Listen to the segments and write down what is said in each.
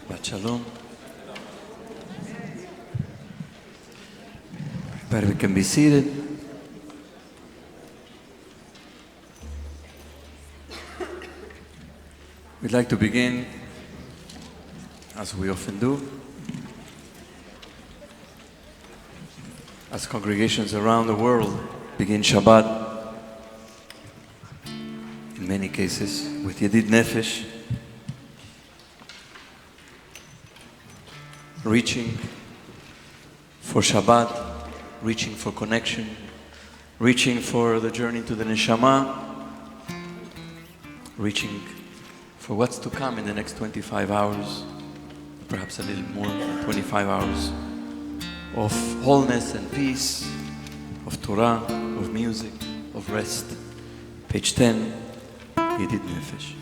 Shabbat Shalom. Everybody can be seated. We'd like to begin, as we often do, as congregations around the world begin Shabbat, in many cases, with Yedid Nefesh, reaching for Shabbat, reaching for connection, reaching for the journey to the Neshama, reaching for what's to come in the next 25 hours, perhaps a little more than 25 hours, of wholeness and peace, of Torah, of music, of rest. Page 10, Yedid Nefesh.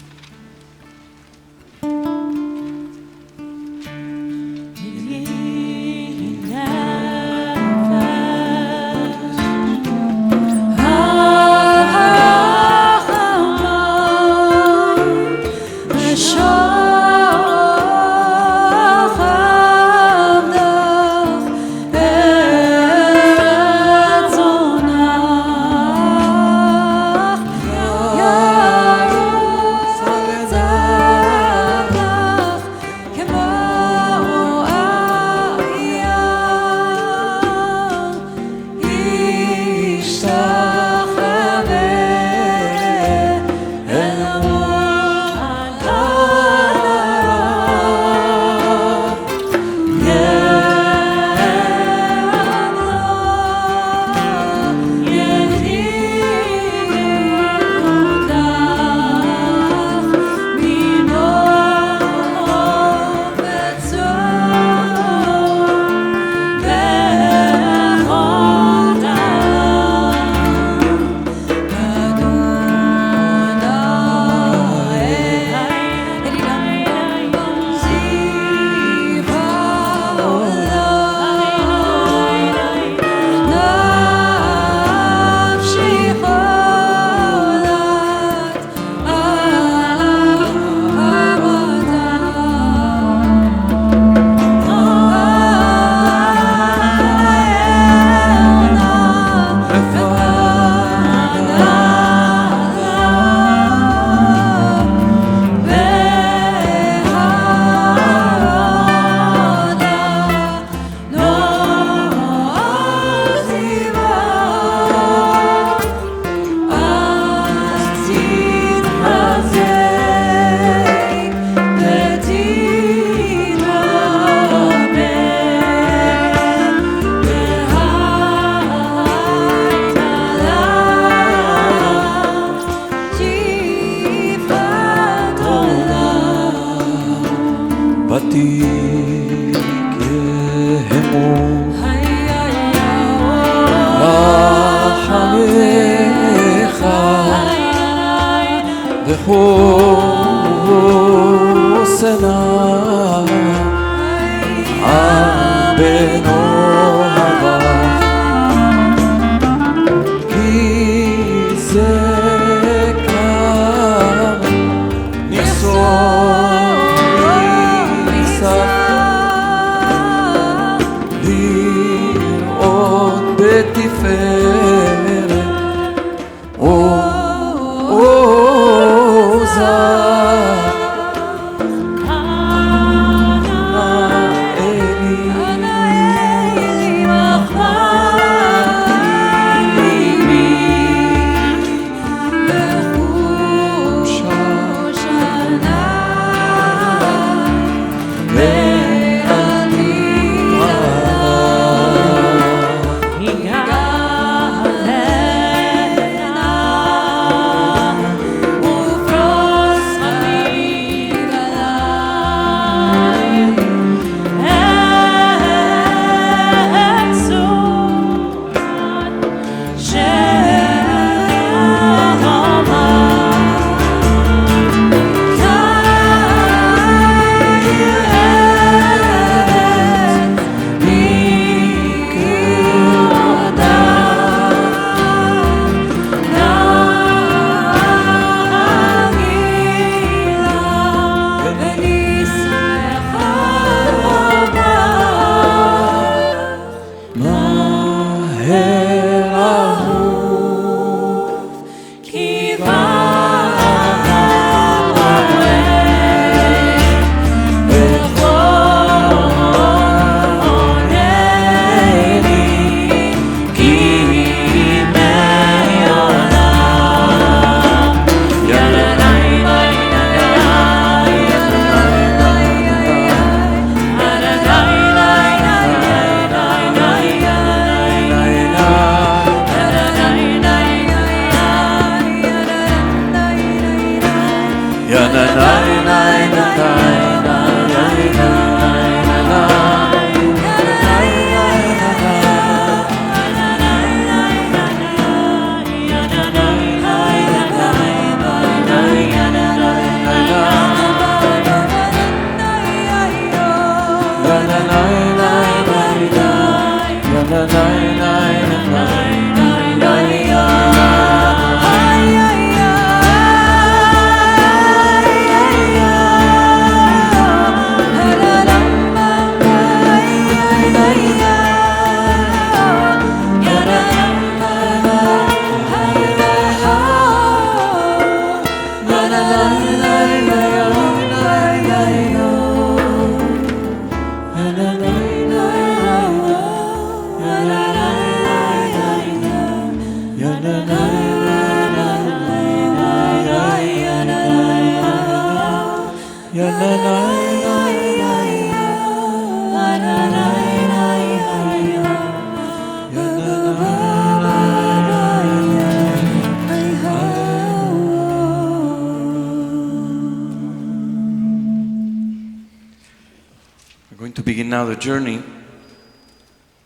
To begin now the journey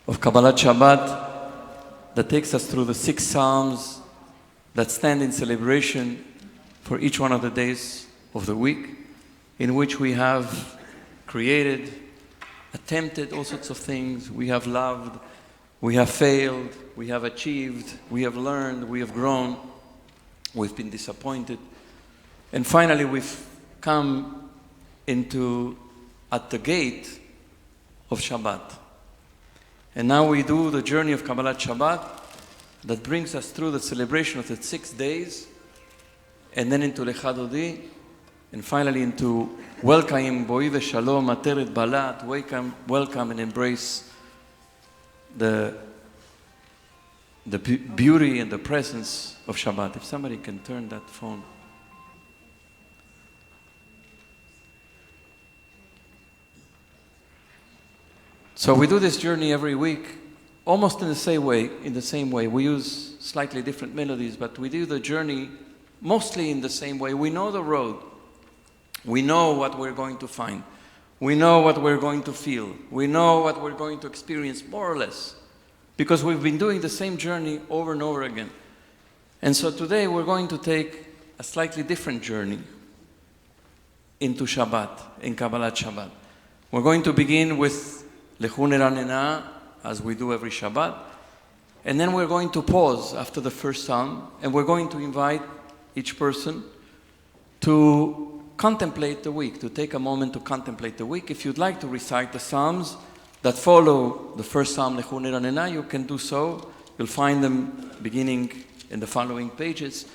of Kabbalat Shabbat that takes us through the 6 Psalms that stand in celebration for each one of the days of the week, in which we have created, attempted all sorts of things. We have loved, we have failed, we have achieved, we have learned, we have grown, we've been disappointed, and finally we've come into at the gate of Shabbat. And now we do the journey of Kabbalat Shabbat that brings us through the celebration of the 6 days, and then into Lecha Dodi, and finally into welcome Boi Veshalom Ateret Balat, welcome and embrace the beauty and the presence of Shabbat. If somebody can turn that phone. So we do this journey every week, almost in the same way. We use slightly different melodies, but we do the journey mostly in the same way. We know the road. We know what we're going to find. We know what we're going to feel. We know what we're going to experience, more or less, because we've been doing the same journey over and over again. And so today we're going to take a slightly different journey into Shabbat, in Kabbalat Shabbat. We're going to begin with Lechu Neranena, as we do every Shabbat. And then we're going to pause after the first psalm, and we're going to invite each person to contemplate the week, to take a moment to contemplate the week. If you'd like to recite the psalms that follow the first psalm, Lechu Neranena, you can do so. You'll find them beginning in the following pages.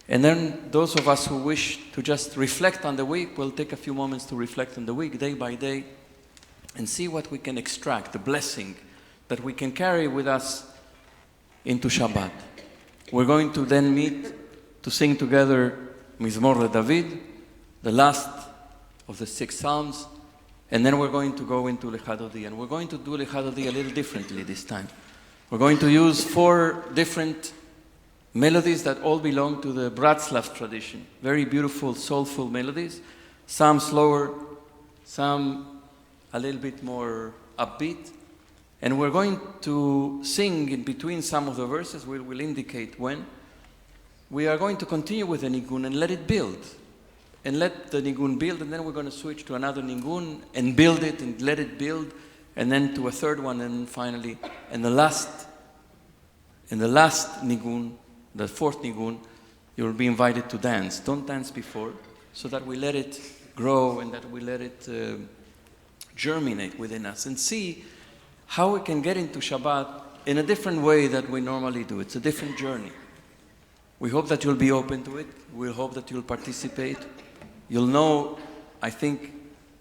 And then those of us who wish to just reflect on the week, will take a few moments to reflect on the week, day by day, and see what we can extract, the blessing that we can carry with us into Shabbat. We're going to then meet to sing together Mizmor David, the last of the 6 Psalms, and then we're going to go into Lecha Dodi. And we're going to do Lecha Dodi a little differently this time. We're going to use 4 different melodies that all belong to the Bratslav tradition. Very beautiful, soulful melodies. Some slower, some a little bit more upbeat. And we're going to sing in between some of the verses. We will indicate when. We are going to continue with the nigun and let it build. And let the nigun build, and then we're going to switch to another nigun and build it and let it build, and then to a third one, and finally, and the last nigun, the 4th nigun, you will be invited to dance. Don't dance before, so that we let it grow and that we let it germinate within us and see how we can get into Shabbat in a different way that we normally do. It's a different journey. We hope that you'll be open to it. We hope that you'll participate. You'll know, I think,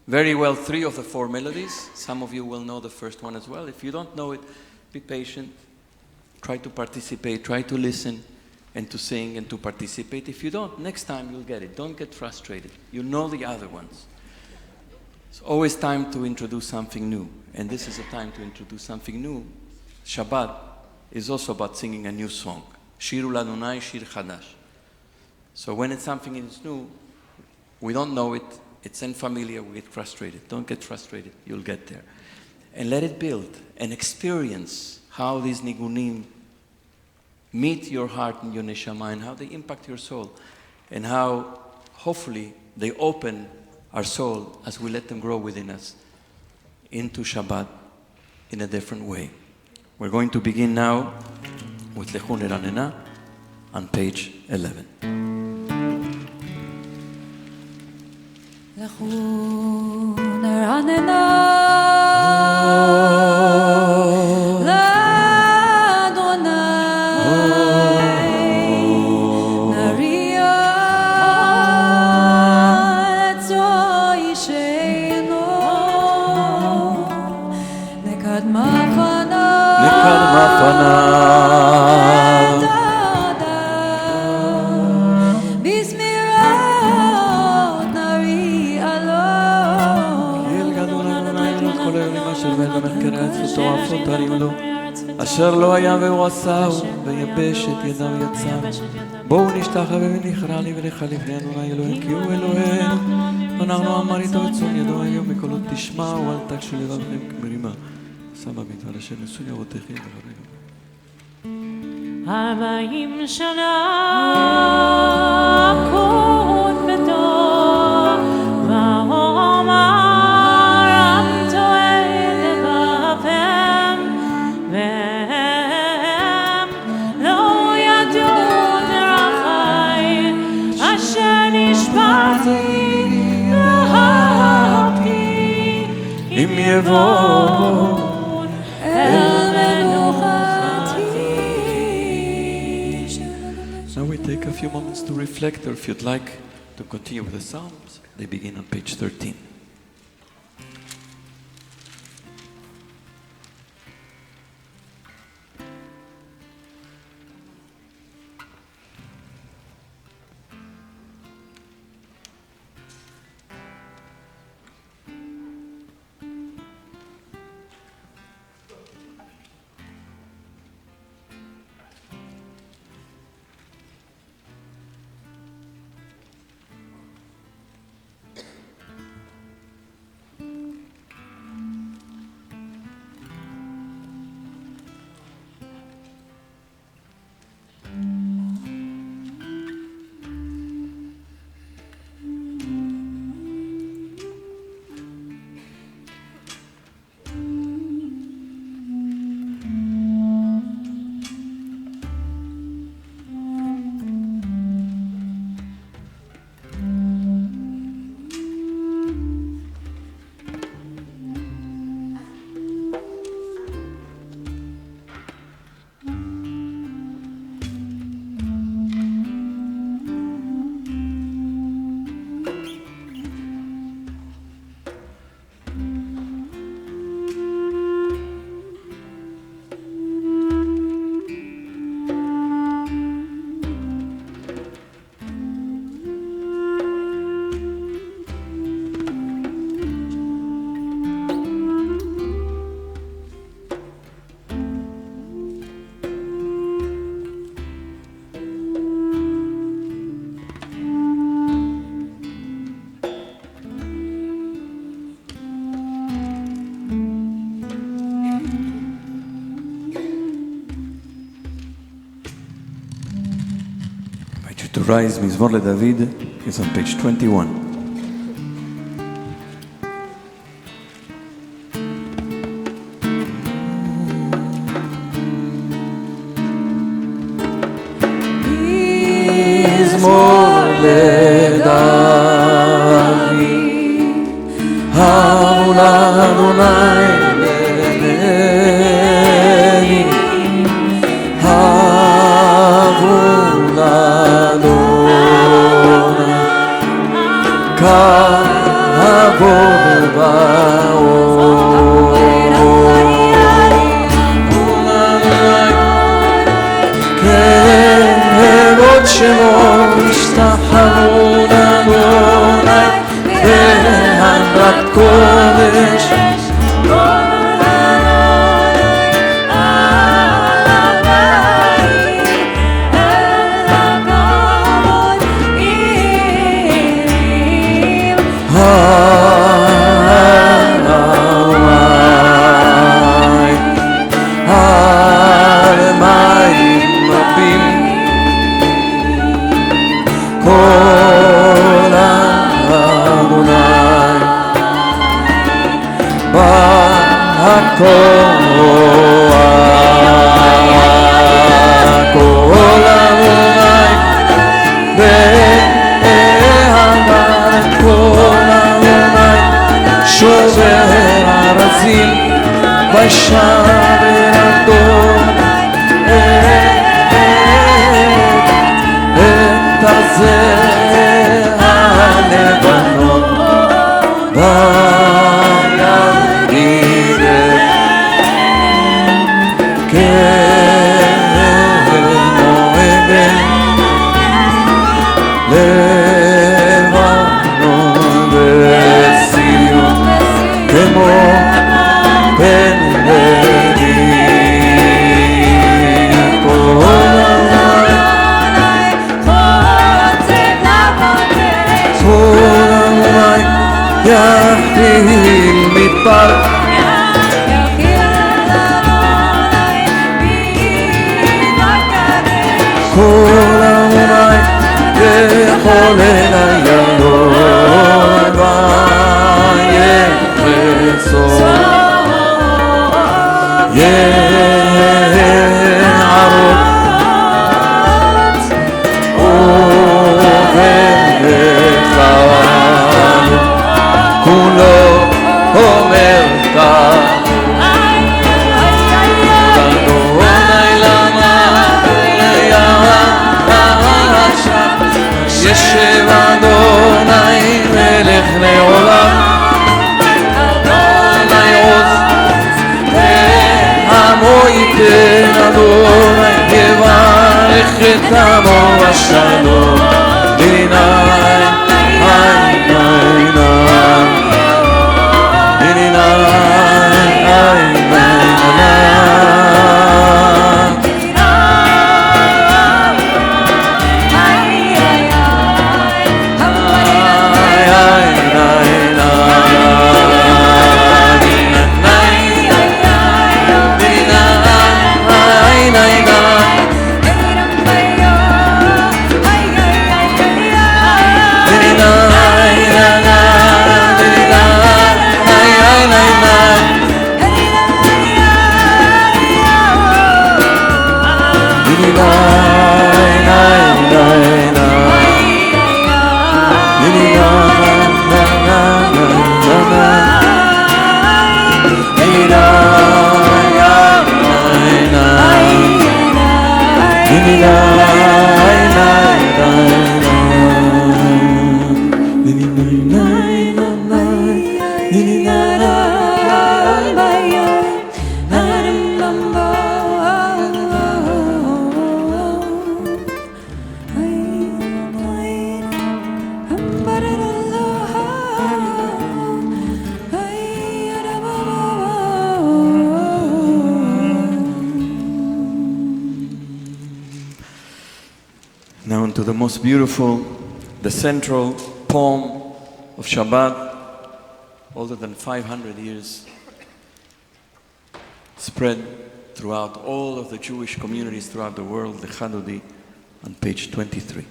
very well 3 of the 4 melodies. Some of you will know the first one as well. If you don't know it, be patient. Try to participate. Try to listen and to sing and to participate. If you don't, next time you'll get it. Don't get frustrated. You know the other ones. It's always time to introduce something new. And this is a time to introduce something new. Shabbat is also about singing a new song. Shiru Ladonai Shir Chadash. So when it's something is new, we don't know it, it's unfamiliar, we get frustrated. Don't get frustrated, you'll get there. And let it build and experience how these nigunim meet your heart and your neshama, and how they impact your soul, and how hopefully they open our soul as we let them grow within us into Shabbat in a different way. We're going to begin now with Lechu Neranena on page 11. Lechu Neranena Bismirot nari Allah אשר מת במחקרי הארץ וטורפות הרים לו. אשר לא היה והוא עשהו, ויבש את ידיו יצר. בואו נשתחווה ונכרע לי ולחליף לי אדוני אלוהים, כי הוא אלוהינו. אנחנו אמר איתו את צאן ידו היום בקולו תשמעו, אל תקשו לבבכם כמרימה. עשה במדבר אשר נשאו אבותיכם וחריגו. 40 שנה כון בתור ואומר עם טועה לבבם והם לא ידעו דרכי אשר נשבעתי ואהבתי אם יבואו אל מנוחתי. Now we take a few moments to reflect, or if you'd like to continue with the Psalms, they begin on page 13. To rise, מזמור לדוד, is on page 21. מזמור לדוד, הבו לאדוני לבני, הבו כבוד באור כבוד שמו השתחוו לאדוני בהנהגת קודש פיל מדבר כל העולי יחולל הילוי ויחרצו יערות ובחרנו כולו אומר כך ישב אדוני מלך לעולם אדוני עוז ועמו ייתן אדוני יברך את עמו בשלום דינאי Now into the most beautiful, the central poem of Shabbat, older than 500 years, spread throughout all of the Jewish communities throughout the world, the Chadodi, on page 23.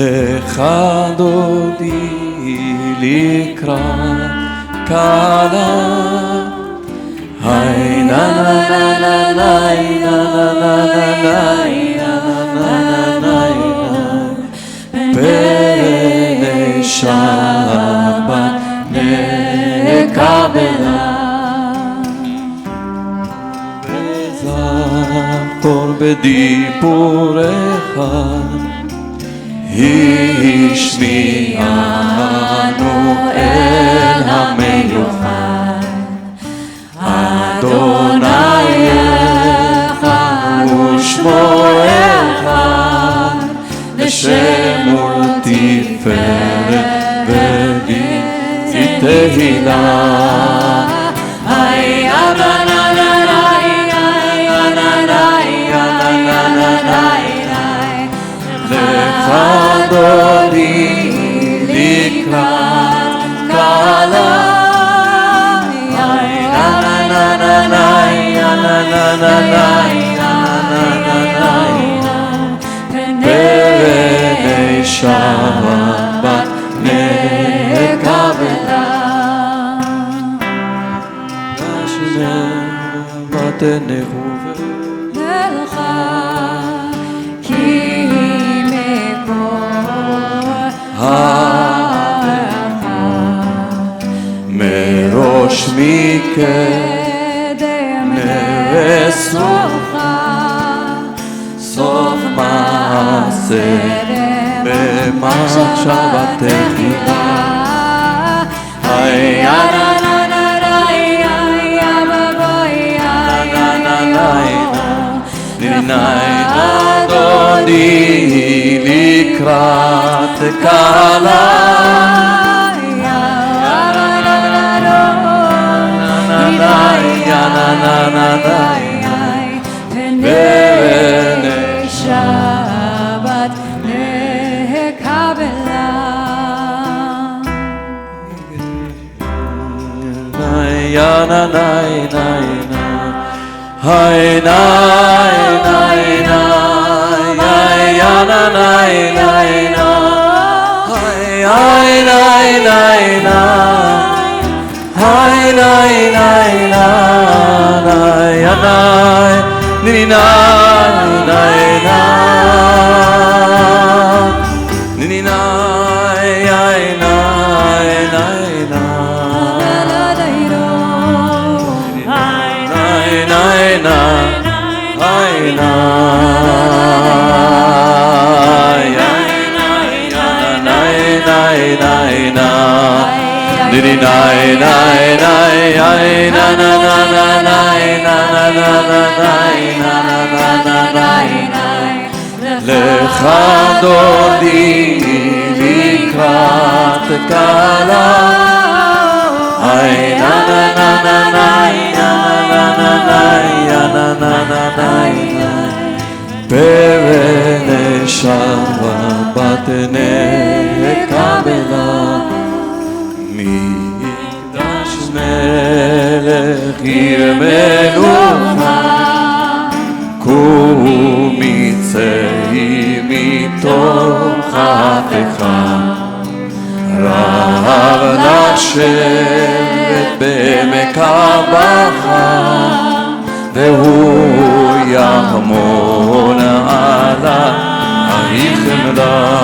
לך דודי לקראת קלה היי נה נה נה נה נה נה נה פני שבת נקבלה וזכור בדיבורך השמיענו אל המיוחד אדוני אחד ושמו אחד לשם ולתפארת ולתהילה אדוני לקראת קלה פני שבת נקבלה שבת נהובה לך כי מראש מקדם נרסוך סוף מעשה במחשבה תחילה אדוני לקראת קלה ya na na na na hay na na na ya na na na na hay na na na hay na na na ya na ni na na na ni na ya na na na לך דודי לקראת קלה na na na na na Shabbat Kabbalat מקדש מלך עיר מלוכה קומי צאי מתוך חפכה רב לשבת בעמק הבכה והוא יחמון עלייך חמדה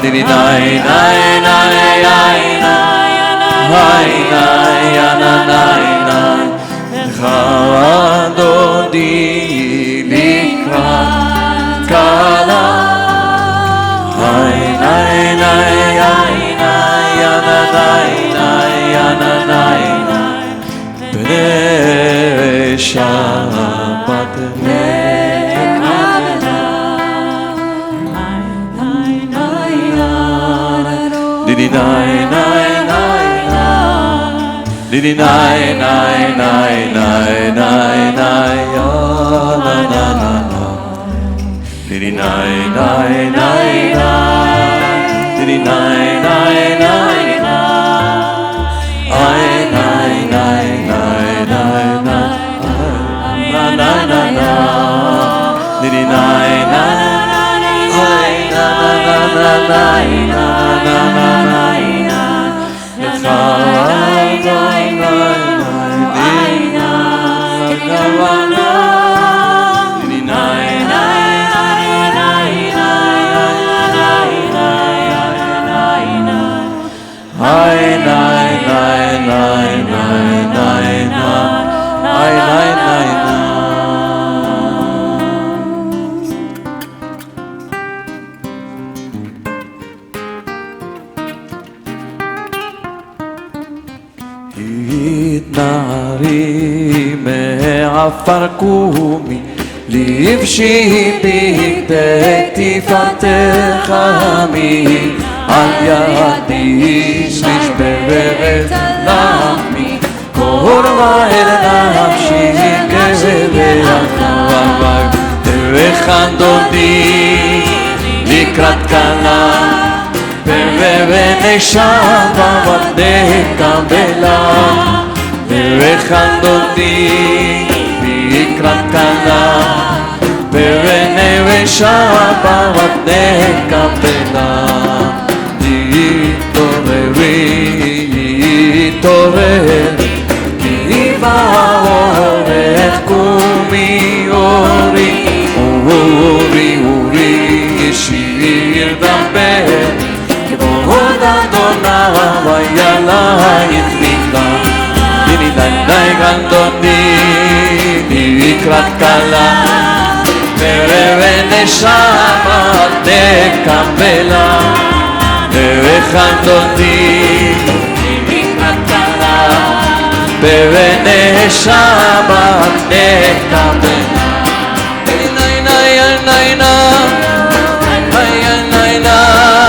ניני ניי ניי ניי ניי ניי ניי ניי לך דודי לקראת קלה ניי ניי ניי בני שבת דידי ניי ניי ניי דידי ניי ניי ניי ניי ניי ניי נה נה נה דידי ניי ניי ניי דידי ניי ניי ניי התנערי מעפר קומי לבשי בגדי תפארתך עמי על ידי נשברת לחמי קורבה אל נפשי גברת דרך דודי לקראת קלה ובני שבת קבלה דרך דודי לקראת קלה ובני שבת קבלה תתעורר כי בא אורך קומי אורי אורי אורי ישיר דבר כבוד אדוני וילייך נגלה דיני די גנדוני לקראת קלה ובני שבת קבלה דרך דודי לקראת קלה ובני שבת קבלה ניי ניי ניי ניי ניי ניי ניי ניי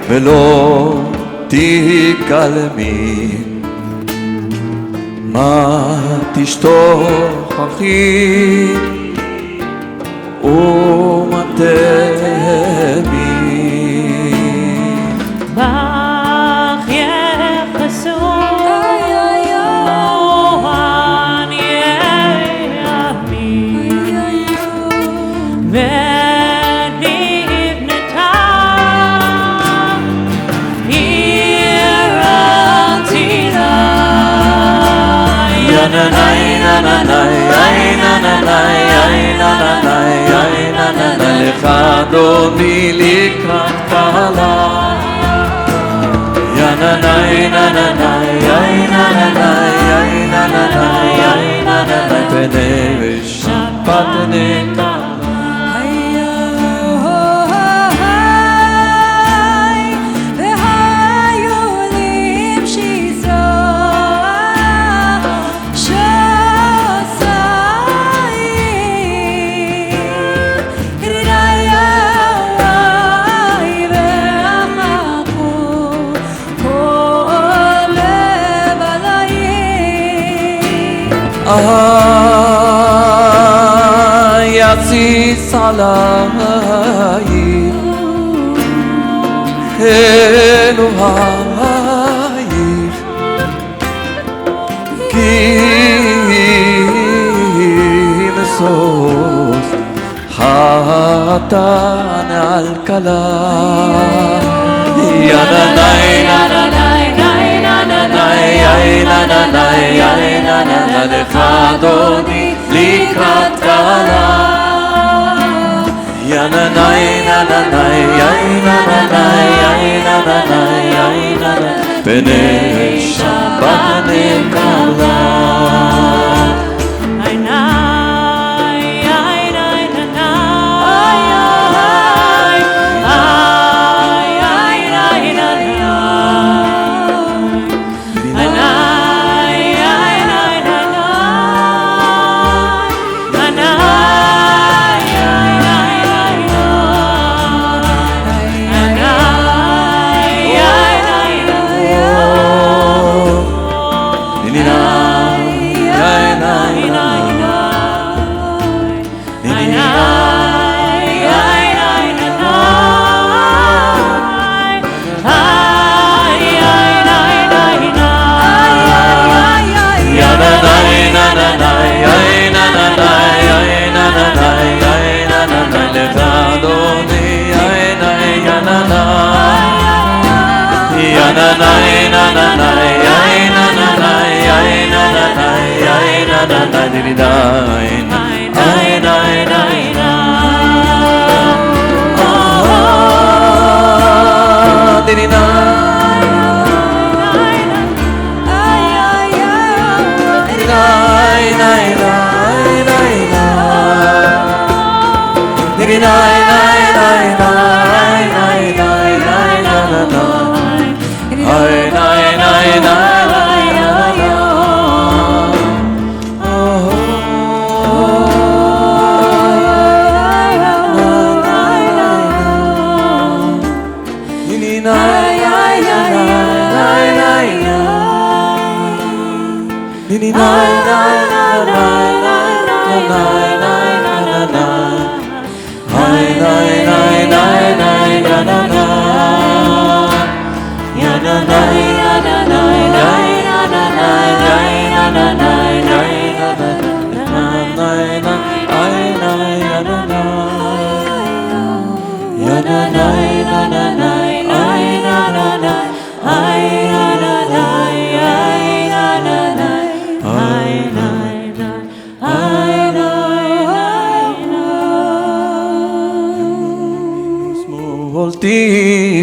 ולא תיכלמי מה תשתוך אחי ומה תהמי בך יחסו אוהן יעמי ונבנתה עיר עתידה יננאי נננאי נננאי נננאי לך אדוני לקראת קהלה יננאי נננאי נננאי נננאי פני ושבת נקה יציץ עליי אלוהי כי משוש חתן על כלה יננאי נננאי לך אדוני לקראת כלה יננאי נננאי בני שבת נקלה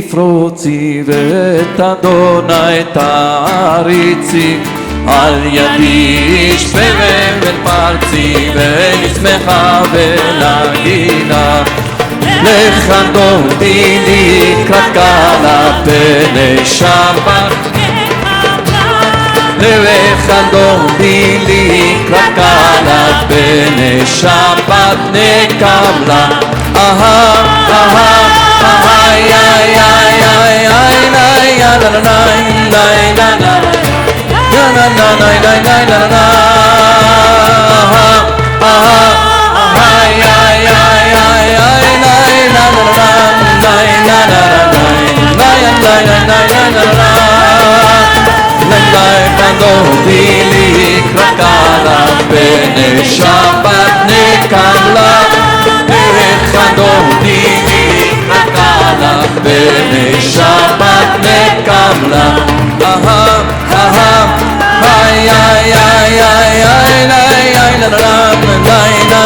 תפרוצי ואת אדוני תעריצי על ידי שפרם בן פרצי ונשמחה ונגינה לכנותי לקראת כלה בני שבת לכנותי לקראת כלה בני שבת נקמלה אהה אהה ay ay ay ay ay ay la la la la la la la la la la ay ay ay ay ay la la la cuando dili krakala bene shabbat nekala cuando dili bene shabbat nekamla aha aha ay ay ay ay ay la la la la la la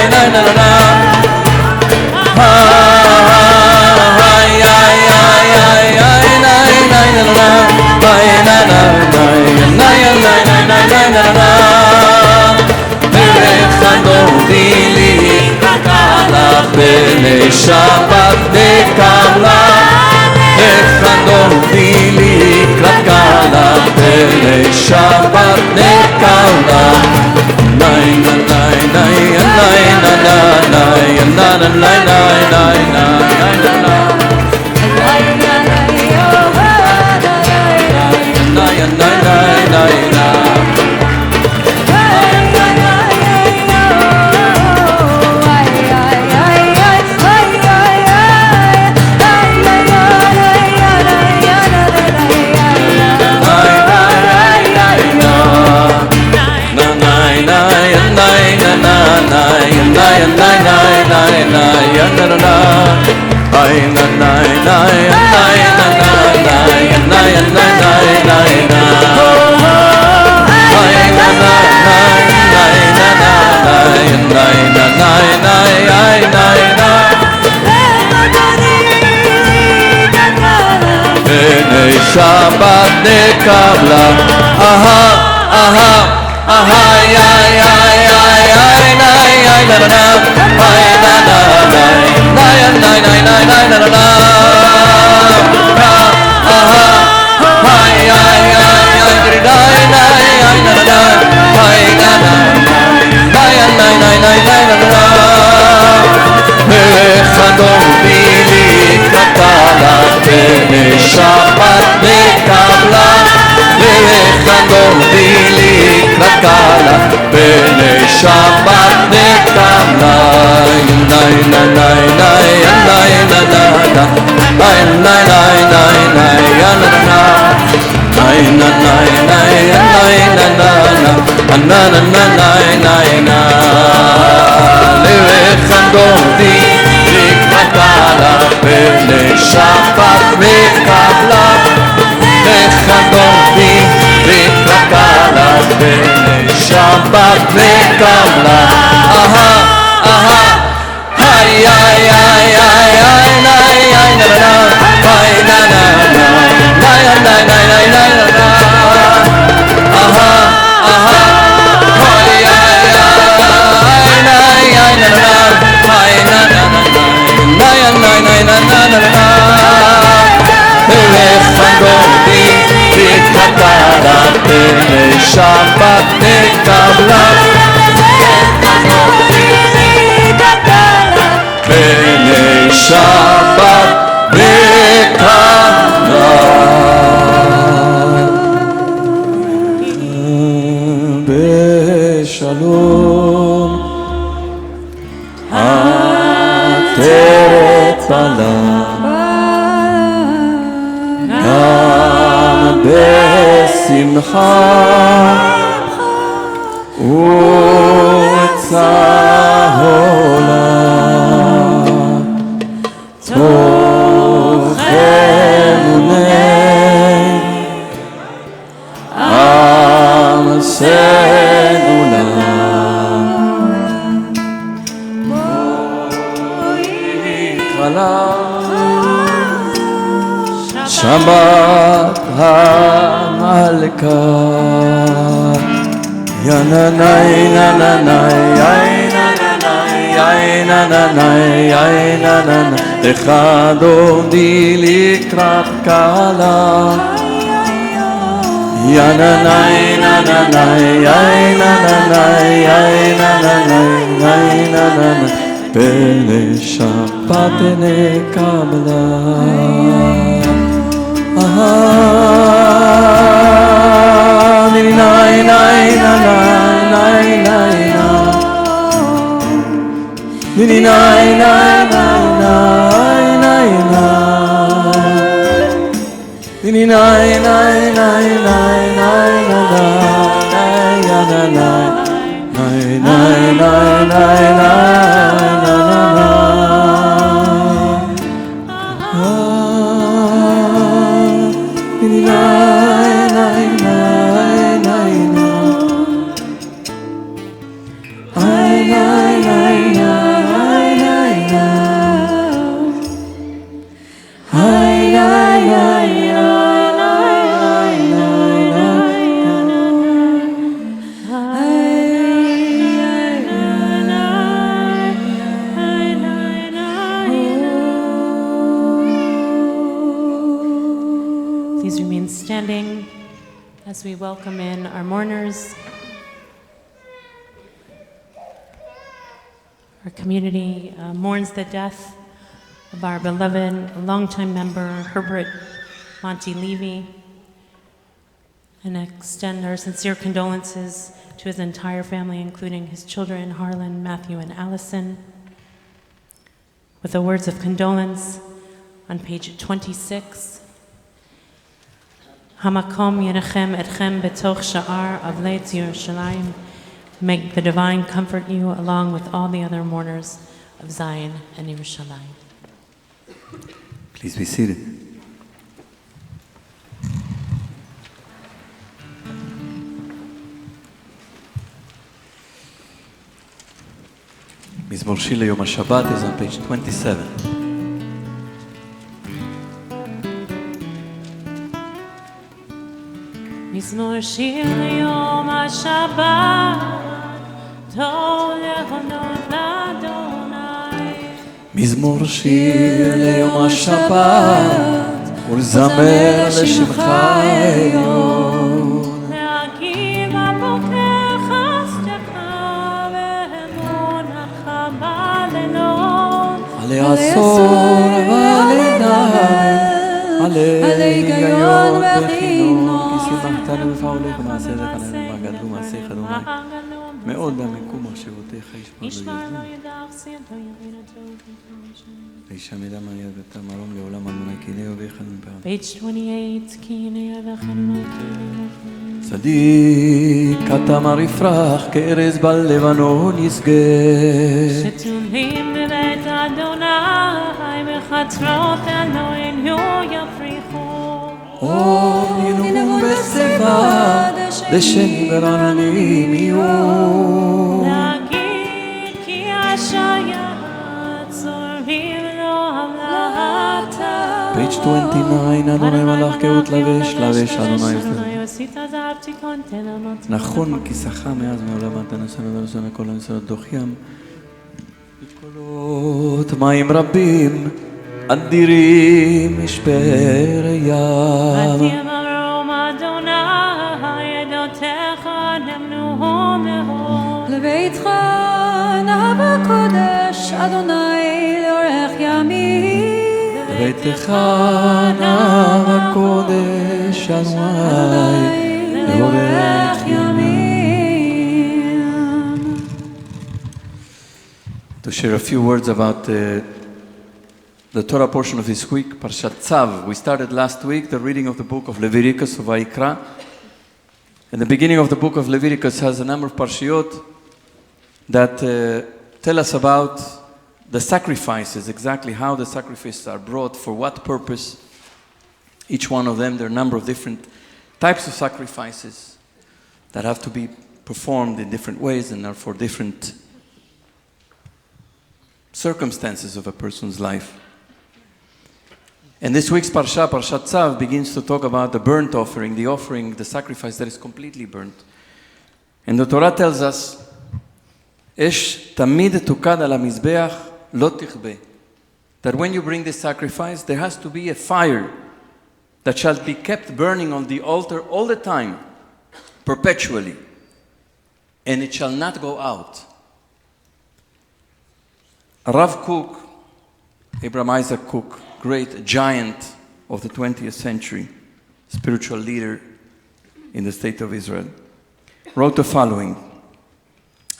la la la ay ay ay ay ay la la la la bene shabbat nekala echadoti likrat kala bene shabbat nekala nay na nay nay nay na na nay na na nay nay nay nay na na nay nay nay nay nay Shabbat nekabla. Aha, aha, aha, ya, ya, ya, ya, na, ya, na, na, na, na, na, na, na, na, na, na, na, na, na, na, na. Aha, ha, ya, ya, ya, na, na, ya, na, na, na, na, na, na, ya, na, na, na, na, na, na. Echadom bili katala bene Shabbat nekabla. Echadom bili katala bene Shabbat nekabla. Nay na nay nay nay na na na. Nay nay nay nay nay na na na. Nay na nay nay nay na na na. Na na na nay nay na. Echadom bili katala bene Shabbat nekabla. Echadom bili katala bene Shabbat nekabla. Aha, aha, ay, ay, ay, ay, ay, nay, ay, na, na, na, ay, na, na, na, nay, nay, nay, nay, nay, na, na. Aha, aha, ay, ay, ay, nay, ay, na, na, ay, na, na, na, nay, nay, nay, na, na, na, na. Echadom bili katala bene Shabbat nekabla. Bene Shabbat nekabla. Beshalom ateret bala. Besimcha u'tzahola tov emunei am segula Shabbat HaMalka. Ya na na na na na ya na na na ya na na na ya na na na. Echadom bili katala. Ya na na na na na ya na na na ya na na na ya na na na. Bene Shabbat nekabla. Aha, nay nay nay nay nay nay nay nay nay nay nay nay nay nay nay nay nay As we welcome in our mourners, our community mourns the death of our beloved longtime member Herbert Monty Levy, and extend our sincere condolences to his entire family, including his children Harlan, Matthew, and Allison. With the words of condolence on page 26. Hamakom yenechem etchem betoch sha'ar avlei Yerushalayim. May the divine comfort you along with all the other mourners of Zion and Yerushalayim. Please be seated. מזמור שיר ליום השבת is on page 27. מזמור שיר ליום השבת, טוב להודות לאדוני. מזמור שיר ליום השבת, ולזמר לשמך עליון. להקים הבוקר חסדך, ואמונתך בלילות. עלי עשור ועלי נער, עלי היגיון וחינוך, כי שימחתנו בפעולך ומעשה זכרנו מה גדלו מעשיך אדוני. מאוד במקום מחשבותיך ישמע לא ידעו. וישם ידע מה יד ותמרום לעולם אדוני כי הנה יוביך מפעם. Page 28, כי הנה יבך אדוני כי הנה יבך. צדיק כתמר יפרח כארז בלבנון ישגה. שתולים בבית אדוני בחצרות אלוהינו יפריחו. ינום בשיבה דשנים ורעננים יהיו. להגיד כי השייך צורבים לו המלאתה. Page 29, אדוני מלאך כאות לבש, לבש אדוני יוסף. נכון כיסך מאז מעולם אתה נשאנו ונשאנו כל הניסיונות דוח ים. קולות מים רבים, אדירים משבר ים. עתים ארום אדוני, עדותיך נמנו מאוד. לביתך נא בקודש, אדוני לאורך ימים. לביתך נא בקודש, אדוני לאורך ימים. To share a few words about the Torah portion of this week, Parshat Tzav. We started last week the reading of the book of Leviticus, of Vayikra. And the beginning of the book of Leviticus has a number of parshiot that tell us about the sacrifices, exactly how the sacrifices are brought, for what purpose. Each one of them, there are a number of different types of sacrifices that have to be performed in different ways and are for different circumstances of a person's life. And this week's Parsha, Parshat Tzav, begins to talk about the burnt offering, the sacrifice that is completely burnt. And the Torah tells us, Esh tamid tukad al hamizbeach lo tichbe. That when you bring this sacrifice, there has to be a fire that shall be kept burning on the altar all the time, perpetually. And it shall not go out. Rav Kook, Abraham Isaac Kook, great giant of the 20th century, spiritual leader in the state of Israel, wrote the following: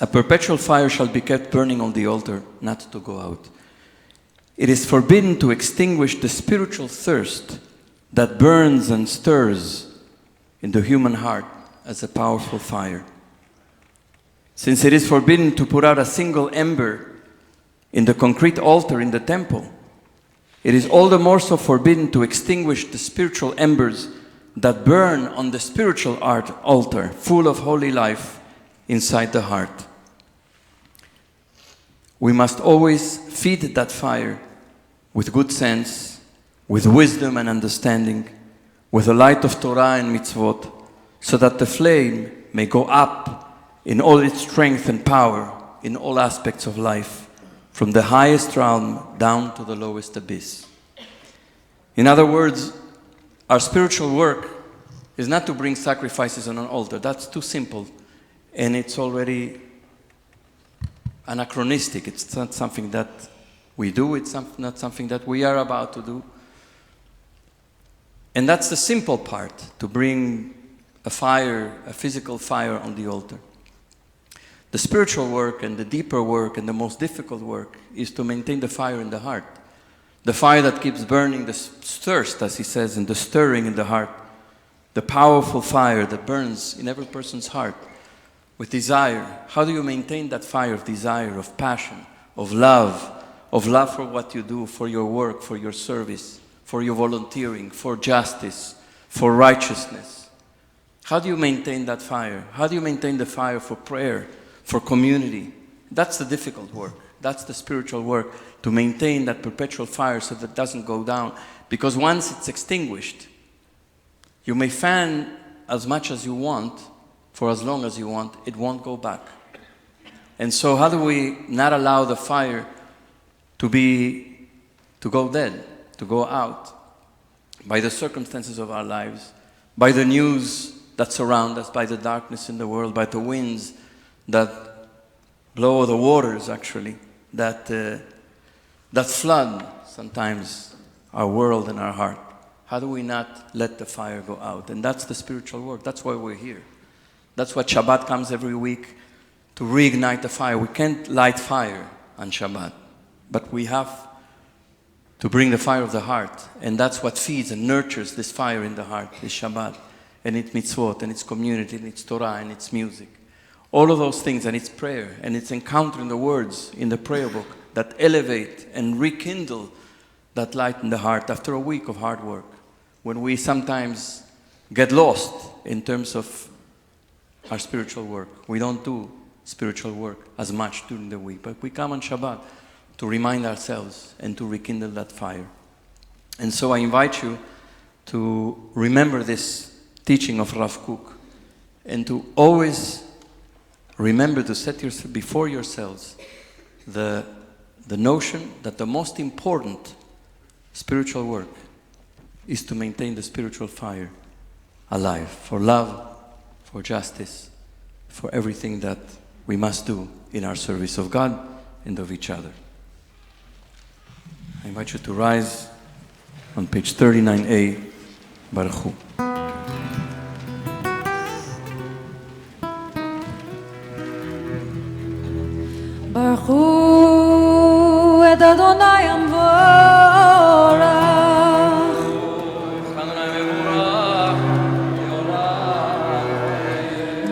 a perpetual fire shall be kept burning on the altar, not to go out. It is forbidden to extinguish the spiritual thirst that burns and stirs in the human heart as a powerful fire. Since it is forbidden to put out a single ember in the concrete altar in the temple, it is all the more so forbidden to extinguish the spiritual embers that burn on the spiritual altar, full of holy life inside the heart. We must always feed that fire with good sense, with wisdom and understanding, with the light of Torah and mitzvot, so that the flame may go up in all its strength and power in all aspects of life, from the highest realm down to the lowest abyss. In other words, our spiritual work is not to bring sacrifices on an altar. That's too simple, and it's already anachronistic. It's not something that we do. It's not something that we are about to do. And that's the simple part, to bring a fire, a physical fire on the altar. The spiritual work and the deeper work and the most difficult work is to maintain the fire in the heart. The fire that keeps burning, the thirst, as he says, and the stirring in the heart. The powerful fire that burns in every person's heart with desire. How do you maintain that fire of desire, of passion, of love for what you do, for your work, for your service, for your volunteering, for justice, for righteousness? How do you maintain that fire? How do you maintain the fire for prayer, for community? That's the difficult work. That's the spiritual work, to maintain that perpetual fire so that it doesn't go down. Because once it's extinguished, you may fan as much as you want, for as long as you want, it won't go back. And so how do we not allow the fire to go dead, to go out? By the circumstances of our lives, by the news that surround us, by the darkness in the world, by the winds that blow, the waters actually, that flood sometimes our world and our heart. How do we not let the fire go out? And that's the spiritual work. That's why we're here. That's why Shabbat comes every week, to reignite the fire. We can't light fire on Shabbat, but we have to bring the fire of the heart. And that's what feeds and nurtures this fire in the heart, this Shabbat, and its mitzvot, and its community, and its Torah, and its music. All of those things, and its prayer, and its encountering the words in the prayer book that elevate and rekindle that light in the heart after a week of hard work. When we sometimes get lost in terms of our spiritual work. We don't do spiritual work as much during the week, but we come on Shabbat to remind ourselves and to rekindle that fire. And so I invite you to remember this teaching of Rav Kook and to always remember to set before yourselves the notion that the most important spiritual work is to maintain the spiritual fire alive, for love, for justice, for everything that we must do in our service of God and of each other. I invite you to rise on page 39a, Baruch Hu. Baruch Hu et Adonai Amvorach.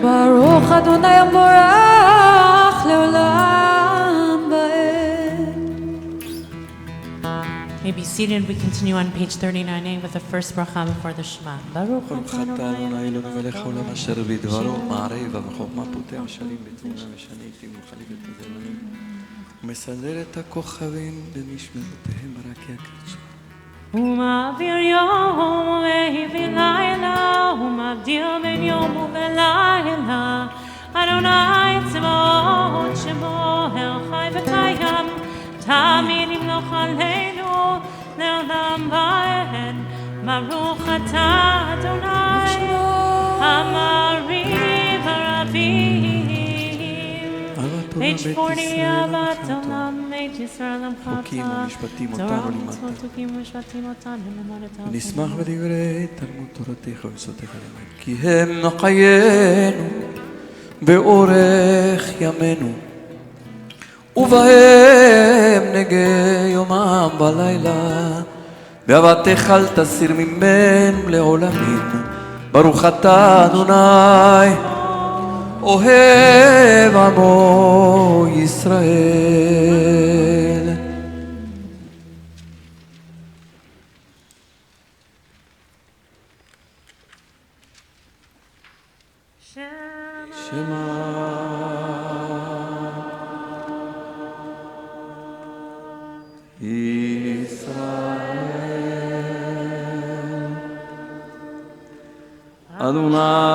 Baruch Adonai Amvorach leolam vaed. May be seated. We continue on page 39a with the first bracha before the Shema. Baruch atah Adonai Eloheinu melech haolam asher bidvaro ma'areh v'chokma puteh sharim betmuna משנה עתים ומחליף את הזמנים ומסדר את הכוכבים במשמרותיהם רק יקרצו. הוא מעביר יום והביא לילה, הוא מבדיל בין יום ובלילה. אדוני צבאות שמו אל חי וקיים, תמיד ימלוך עלינו לעולם ועד. ברוך אתה אדוני המעריב הרבים. Page 40 of Matalon, Page Israel חוקים ומשפטים אותנו לימדת. ונשמח בדברי תלמוד תורתך ויסודך למד. כי הם מחיינו באורך ימינו, ובהם נגה יומם בלילה. באהבתך אל תסיר ממנו לעולמים. ברוך אתה אדוני אוהב עמו ישראל. שמע ישראל אדוני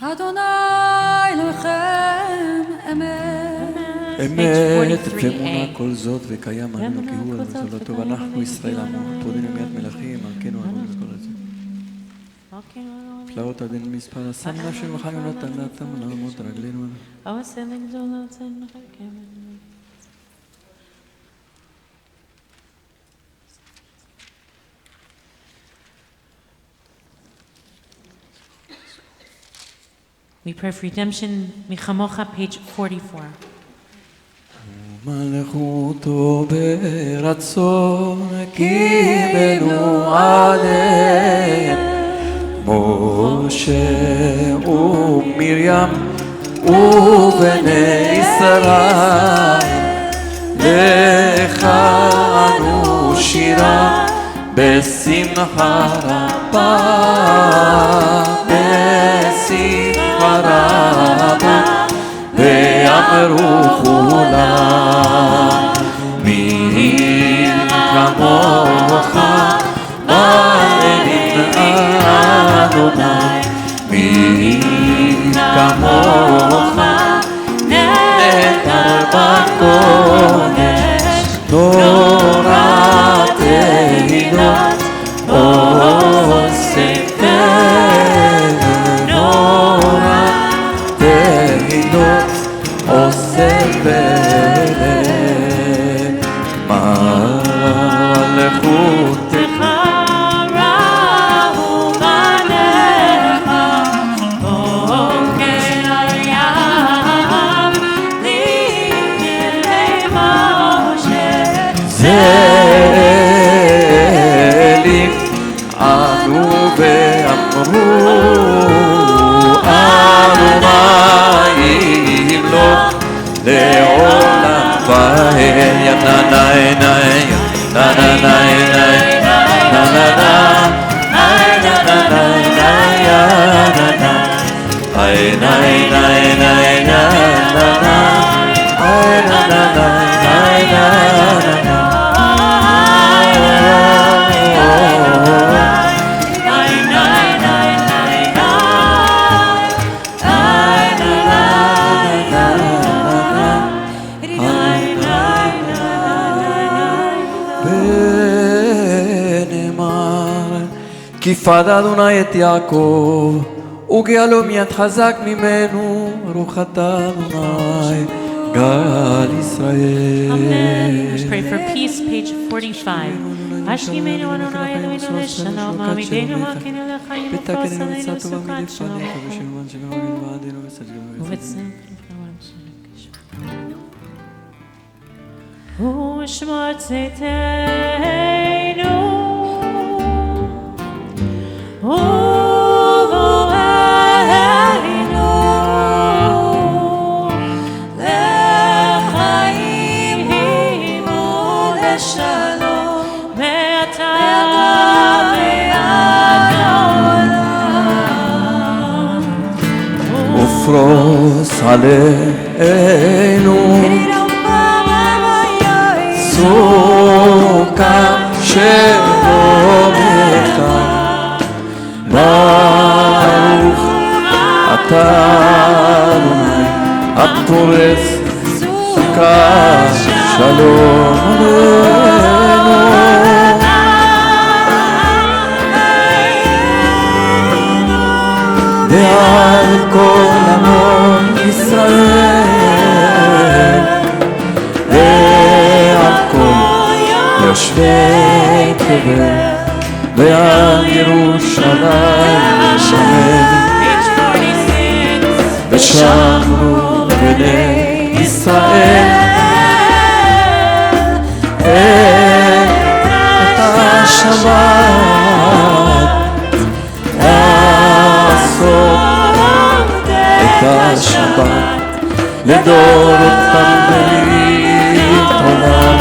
אדוני אלוהיכם אמת. אמת ואמונה כל זאת וקיים עלינו כי הוא זולתו ואנחנו ישראל עמו פודינו מיד מלכים מלכנו עלינו וכל הזה פלאות הדין מספר השם נפשנו וחיים נתן נתם נעמוד רגלינו We pray for redemption, Michamocha, page 44. מלכותו ברצון קיבלו עליהם משה ומרים ובני ישראל לך אנו שירה בשמחה רבה בשמחה רבה ואמרו כולם מי כמוך באלים אדוני מי כמוך נטר בקודש תורת תהילות אוסף תורת תהילות אוסף מלכותך ראו בניך בוקר הים לילי משה זלים ענו ואמרו אנו מה ימלוך לעולם ועד יננאי נאי נננאי נאי נננאי נננאי נאי נאי נאי נאי כי פד אדוני את יעקב וגאלו מיד חזק ממנו ברוך אתה אדוני גאל ישראל. Amen. Let's pray for peace, page 45. Ashkimenu Adonai Eloheinu Leshalom, Amidenu Malkeinu Lechayim U'Kosalenu Sukat Shalom. U'Shma Tzedenu ופרוס עלינו סוכה שלומך ברוך אתה אדוני הפורס סוכה שלום עלינו ועל כל עמון ישראל ועל כל יושבי תבל ועל ירושלים שמן ושמרו בני ישראל את השבת לעשות את השבת לדורותם ברית עולם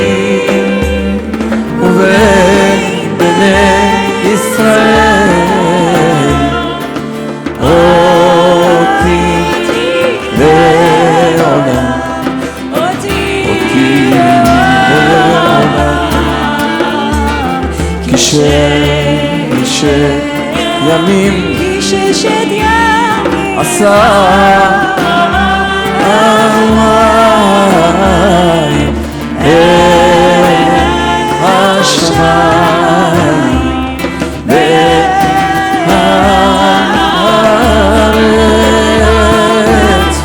ואמנים ובין בני ישראל אותי לעולם אותי לעולם כי ששת ימים ששת ימים עשה המים את השמיים והארץ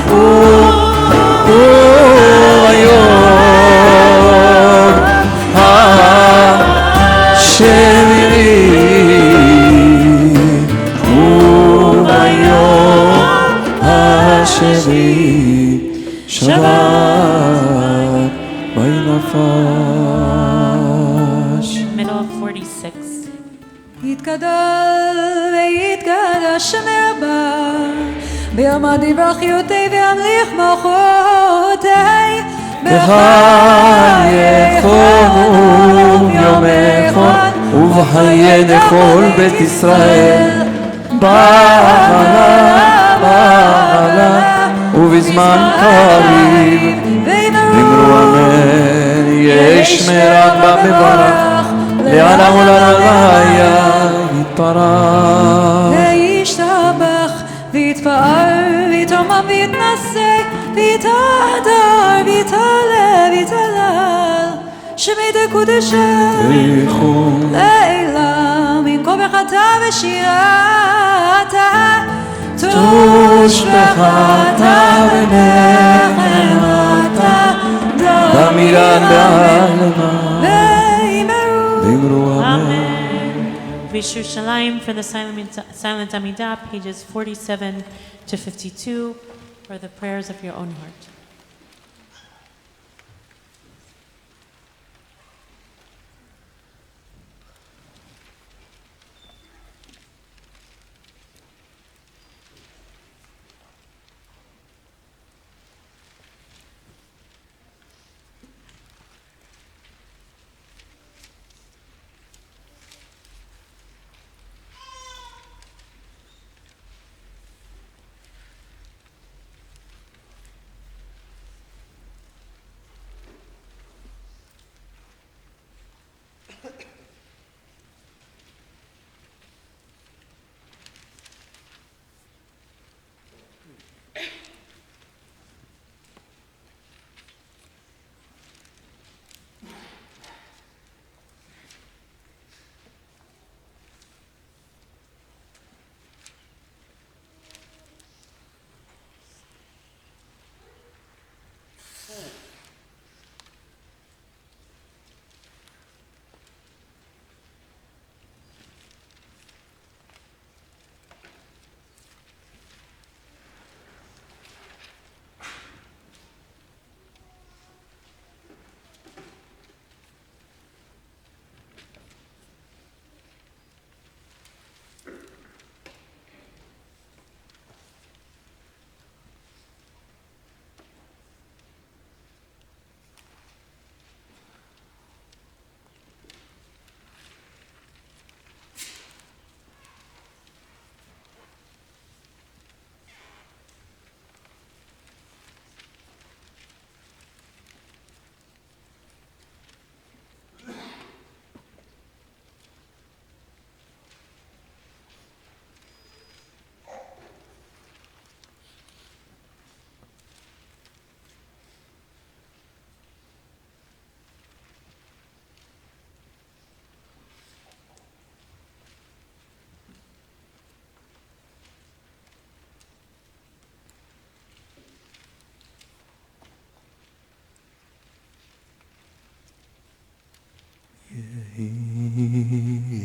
והיום השביעי וביום השביעי שבת וינפש. Middle of 46. יתגדל ויתקדש שם רבה ביעמד ברכיותי וימליך מלכותי בחיי כל יום אחד ובחיי כל בית ישראל בעלה ובזמן קריב אמרו אמן. יש מרבה מברך לעולם ולעולם יתברך וישתבח ויתפאר ויתרומם ויתנשא ויתהדר ויתהלל ויתהלל שמי דקודשה לעילם עם כל ברכתה ושירתה תושבחתה ונחמתה דמירן בעלמה ואמרו Amen. Vishushalayim for the silent Amidah, pages 47 to 52, for the prayers of your own heart.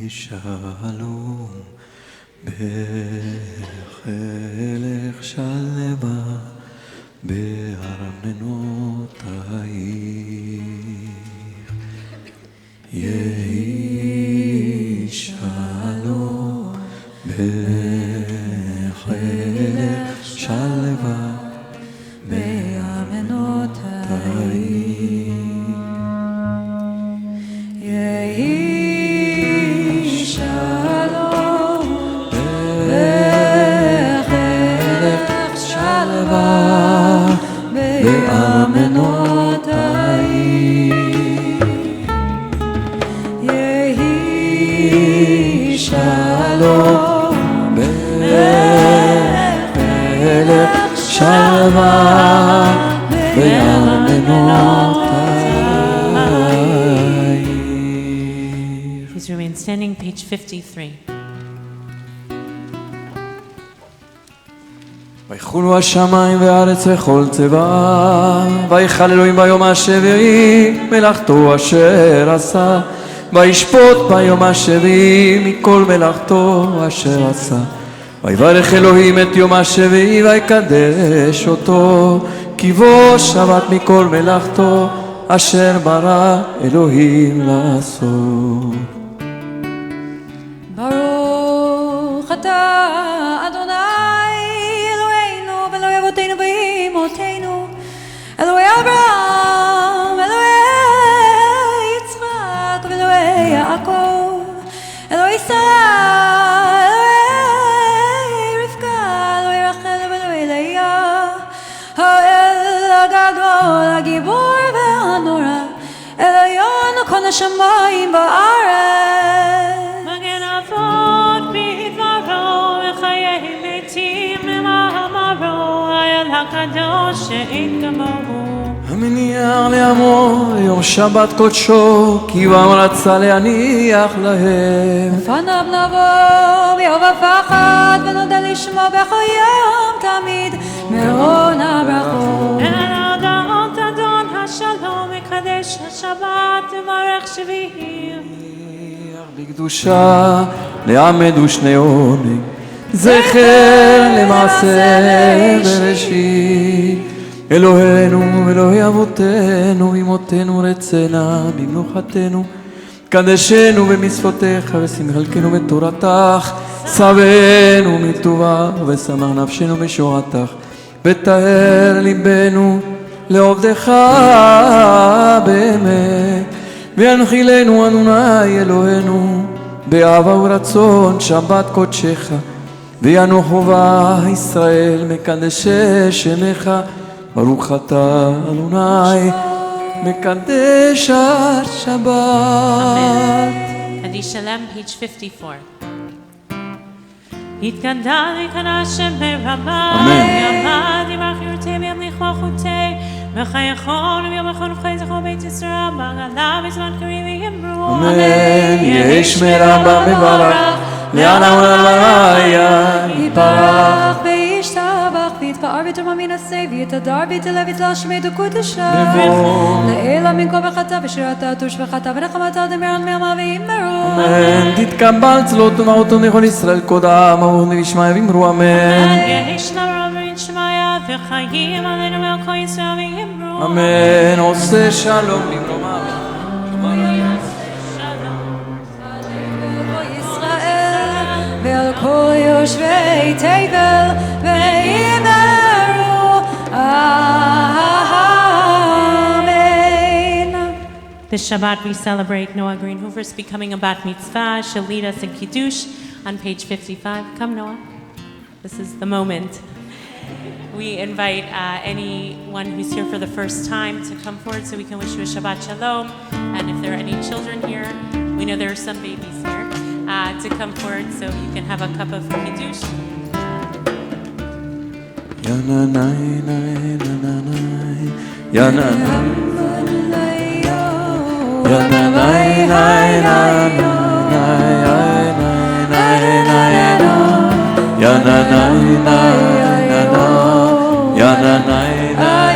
שלום בחלק שלווה בארמנותייך יהי שלום בחלק שלווה בארמנותייך בארמנותייך יהי שלום מלך שלווה בארמנותייך. Please remain standing, page 53. ויחולו השמיים והארץ וכל צבא, ויחל אלוהים ביום השביעי מלאכתו אשר עשה, וישפוט ביום השביעי מכל מלאכתו אשר עשה. ויברך אלוהים את יום השביעי ויקדש אותו, כי בו שבת מכל מלאכתו אשר ברא אלוהים לעשות. ברוך אתה אדוני אלוהינו ואלוהי אבותינו ואימותינו, אלוהי אברהם, אלוהי יצחק ואלוהי יעקב, אלוהי שרה, אלוהי רבקה, אלוהי רחל ואלוהי לאה, האל הגדול, הגיבור והנורא, עליון כל השמיים בארץ. מגן אבות בדברו וחיי מתים ממאמרו, האל הקדוש שאין כמוהו. המניח לעמו יום שבת קודשו, כי בם רצה להניח להם. לפניו נבוא ביום ופחד ונודה לשמו בכל יום תמיד מאורון הברכות. הודעות אדון השלום מקדש השבת וברך שביעי. בקדושה לעמד ושני עונג, זכר למעשה בראשית. אלוהינו אלוהי אבותינו אמותינו רצנה במנוחתנו, קדשנו במצוותיך ושמחלקנו בתורתך, שבנו מטובה ושמח נפשנו בשורתך, ותאר ליבנו לעובדך באמת, וינחילנו אדוני אלוהינו באהבה ורצון שבת קודשך, וינוחו בה ישראל מקדשי שמך. ברוך אתה אדוני מקדש השבת. Hadi Shalom, page 54. יתגדל יקנה השם ברמה, יעמד ימח יורתי וימליך מלכותי, וחייכון ויומכון ובחי זכור בית ישראל, בעגלה בזמן קריב ויאמרו אמן. יהי שמרה במברך לעולם ולעולם יתברך וישתבח ויתפאר ויתרומם מן השא ויתהדר ויתעלה ויתלשמי דקודשה, לעילא מן כל ברכתה ושירתה ותושבחתה ונחמתה דמירן מימה ויאמרו אמן. תתקבל צלות ומעותו לכל ישראל קודם אהוב וישמעיה ואמרו אמן. יהי שלום ברית שמעיה וחיים עלינו מעל כל ישראל ויאמרו אמן. עושה שלום במרומיו ועל כל יושבי תבל ויאמרו amen. This Shabbat we celebrate Noah Greenhoover's becoming a bat mitzvah. She'll lead us in Kiddush on page 55. Come Noah, this is the moment. We invite anyone who's here for the first time to come forward so we can wish you a Shabbat Shalom. And if there are any children here, we know there are some babies here, to come forward so you can have a cup of Kiddush. Yananai nai nananai yananai yananai nai nananai yananai nai yananai nai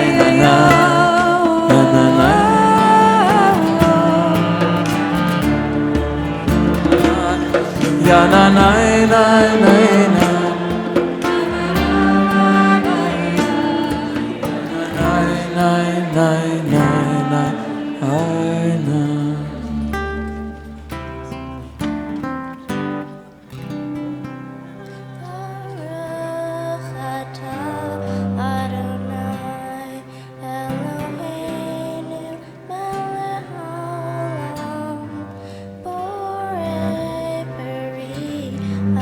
yananai nai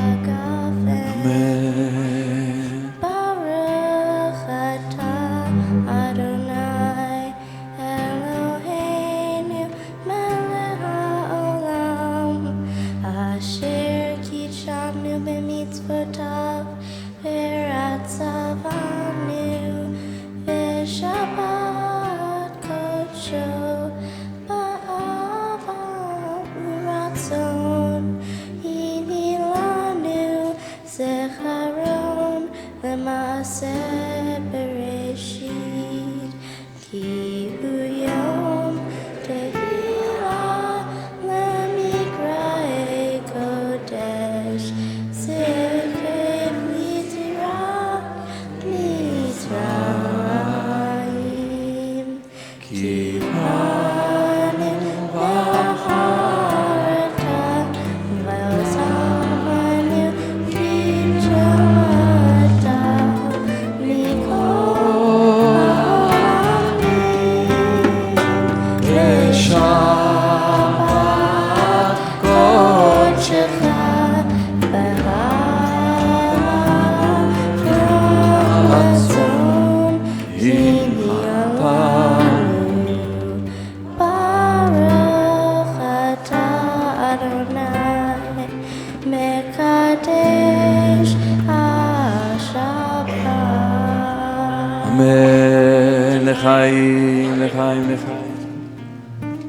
Agape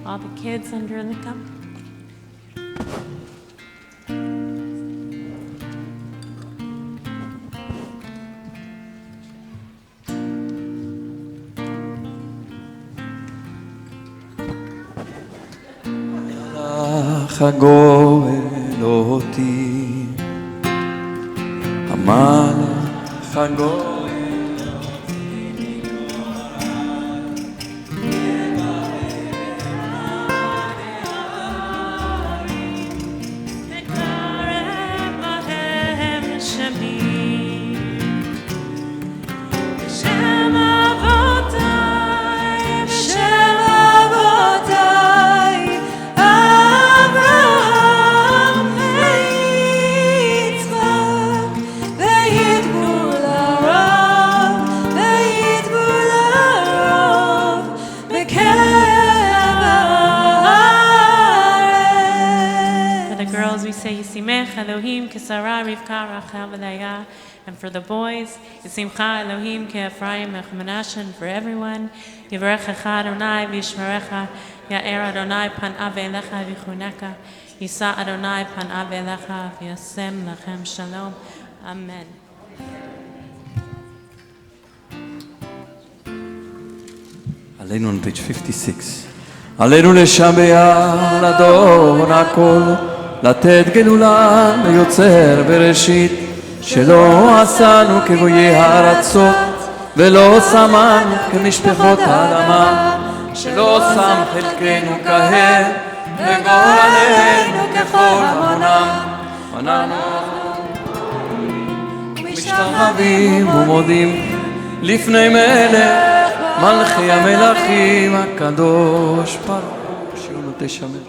All the kids under the cup. הגואל אותי, המלאך הגואל Elohim Kesara Rivka Rachel V'Leah, and for the boys, Yisimcha Elohim Ke'Ephraim Menashe, and for everyone, Yivarechecha Adonai V'Yishmerecha, Ya'er Adonai Panav Elecha V'Chuneka, Yisa Adonai Panav Elecha V'Yasem Lachem Shalom. Amen. עלינו on page 56. עלינו לשבח לדור הכל, לתת גדולה ליוצר בראשית, שלא עשנו כגויי הארצות, ולא שמנו כמשפחות האדמה, שלא שם חלקנו כהן, וגורלנו ככל המונם. אנחנו משתחווים ומודים לפני מלך מלכי המלכים הקדוש ברוך שהוא לא תשמר.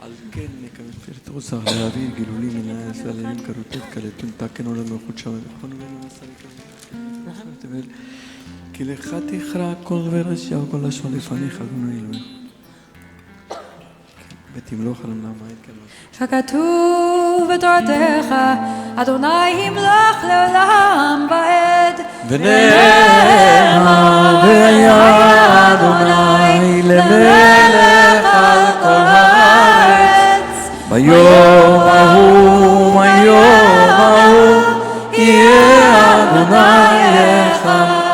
על כן נקבל פרט רוסר להעביר גילולים מן הישראלים קרוטות קלטון תקן עולם מלכות שם ונכון ובנו כי לך תכרע כל ורשע וכל לשון לפניך אדוני אלוהינו ותמלוך על אמנם העין כמוך ככתוב בתורתך, אדוני ימלוך לעולם ועד. ונאמר והיה אדוני למלך על כל הארץ. ביום ההוא יהיה אדוני אחד.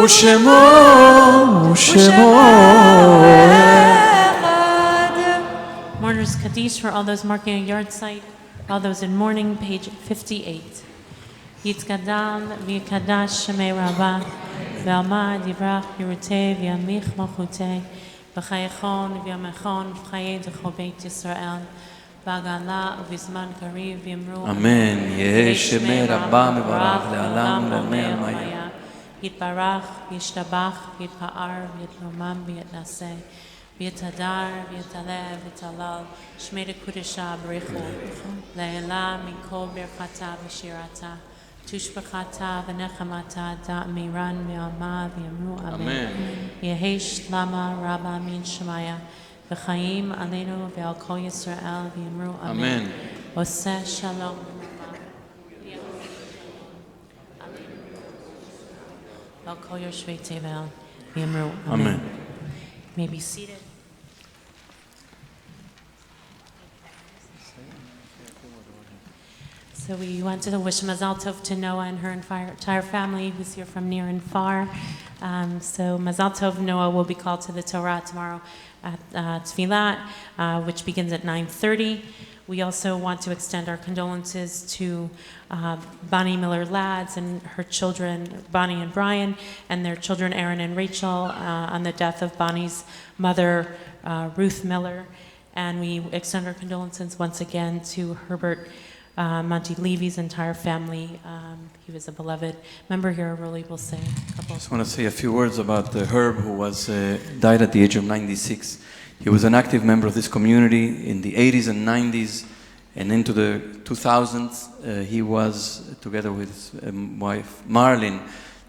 ושמו Mourners Kaddish for all those marking a yard site, all those in mourning, page 58. Yitzgadal v'yikadash shemei Rabba, v'almad yivrach yirutei v'yamich malchutei, v'chayechon v'yamechon v'chayei d'chol beit Yisrael, v'agala v'zman kariv v'yamru. Amen. Yehi shemei Rabba mevarach le'alam u'lamei amaya. Yitbarach, Yishtabach, Yitpa'ar, Yitlomam, Yitnaseh, Yitadar, Yitalev, Yitalal, Shmei Kudesha, B'richu, Le'ela, Mikol, Birchata, V'shirata, Tushbachata, V'nechamata, Da'miran, V'alma, V'yamru, Amen. Yehesh, Lama, Rabba, Min Shemaya, V'chaim, Aleinu, V'al Kol Yisrael, V'yamru, Amen. Oseh, Shalom. Amen. You may be seated. So we want to wish Mazal Tov to Noah and her entire family who's here from near and far. So Mazal Tov, Noah will be called to the Torah tomorrow at Tfilah, which begins at 9:30. We also want to extend our condolences to Bonnie Miller-Lads and her children, Bonnie and Brian, and their children, Aaron and Rachel, on the death of Bonnie's mother, Ruth Miller. And we extend our condolences once again to Herbert Monty Levy's entire family. He was a beloved member here. Roly will say a couple. I just want to say a few words about Herb, who was died at the age of 96. He was an active member of this community in the 80s and 90s, and into the 2000s. He was, together with his wife Marlene,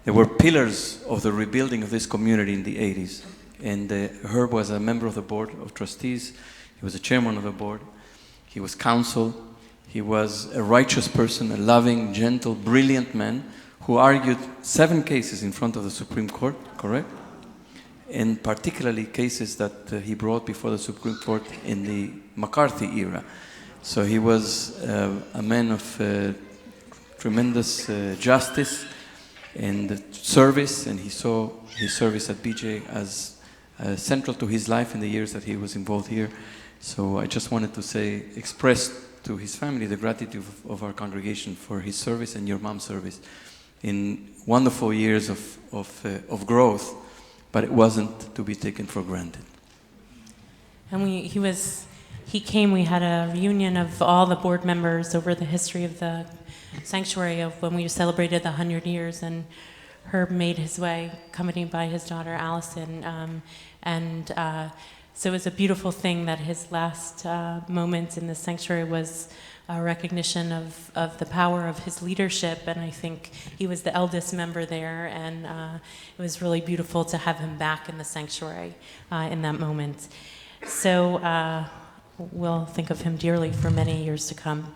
they were pillars of the rebuilding of this community in the 80s. And Herb was a member of the board of trustees. He was a chairman of the board. He was counsel. He was a righteous person, a loving, gentle, brilliant man who argued 7 cases in front of the Supreme Court, correct? And particularly cases that he brought before the Supreme Court in the McCarthy era. So he was a man of tremendous justice and service, and he saw his service at BJ as central to his life in the years that he was involved here. So I just wanted to say, express to his family the gratitude of our congregation for his service and your mom's service in wonderful years of growth, but it wasn't to be taken for granted. And he came, we had a reunion of all the board members over the history of the sanctuary of when we celebrated the 100 years, and Herb made his way, accompanied by his daughter Allison, so it was a beautiful thing that his last moment in the sanctuary was a recognition of the power of his leadership, and I think he was the eldest member there, and it was really beautiful to have him back in the sanctuary in that moment. So we'll think of him dearly for many years to come.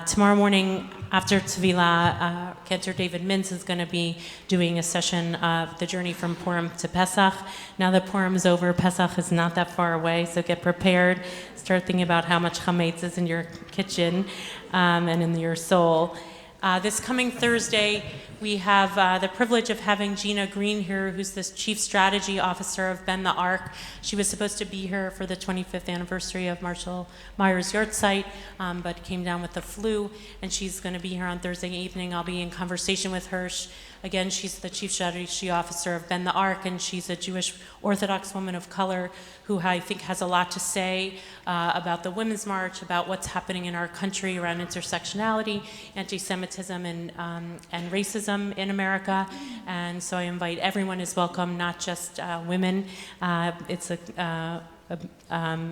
Tomorrow morning after Tefillah, Cantor David Mintz is going to be doing a session of the journey from Purim to Pesach. Now that Purim is over, Pesach is not that far away, so get prepared. Start thinking about how much chametz is in your kitchen and in your soul. This coming Thursday, we have the privilege of having Gina Green here, who's the Chief Strategy Officer of Ben the Ark. She was supposed to be here for the 25th anniversary of Marshall Meyer's yahrzeit, but came down with the flu, and she's going to be here on Thursday evening. I'll be in conversation with her. Again, she's the Chief Strategy Officer of Ben the Ark, and she's a Jewish Orthodox woman of color who I think has a lot to say about the Women's March, about what's happening in our country around intersectionality, anti-Semitism, and racism in America. And so I invite everyone is welcome, not just women.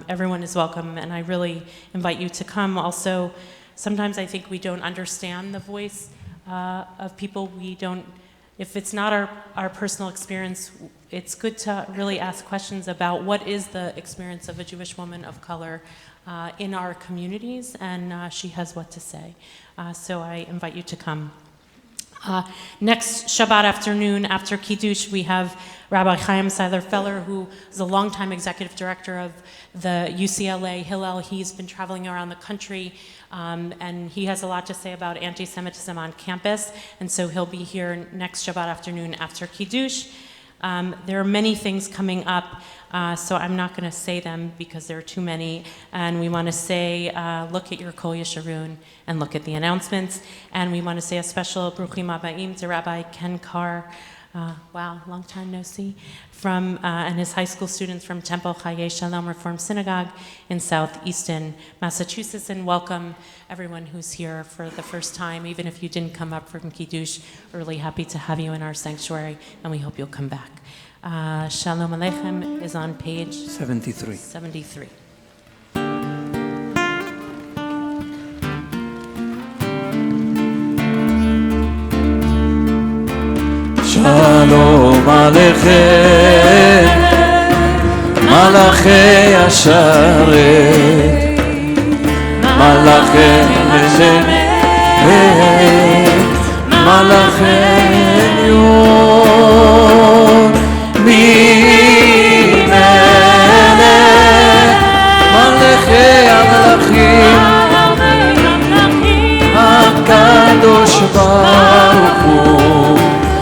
Everyone is welcome, and I really invite you to come. Also, sometimes I think we don't understand the voice of people. If it's not our personal experience, it's good to really ask questions about what is the experience of a Jewish woman of color in our communities, and she has what to say. So I invite you to come. Next Shabbat afternoon, after Kiddush, we have Rabbi Chaim Seiler-Feller, who is a longtime executive director of the UCLA Hillel. He's been traveling around the country, and he has a lot to say about anti-Semitism on campus, and so he'll be here next Shabbat afternoon after Kiddush. There are many things coming up, so I'm not going to say them because there are too many, and we want to say, look at your Kol Yesharun and look at the announcements, and we want to say a special Bruchim Habayim to Rabbi Ken Carr, wow, long time no see, and his high school students from Temple Chayei Shalom Reform Synagogue in southeastern Massachusetts, and welcome everyone who's here for the first time. Even if you didn't come up from Kiddush, we're really happy to have you in our sanctuary, and we hope you'll come back. Shalom Aleichem is on page 73. Shalom Aleichem, Malachei Asharet, Malachei Shemet, Malachei Elyon. ברוך הוא,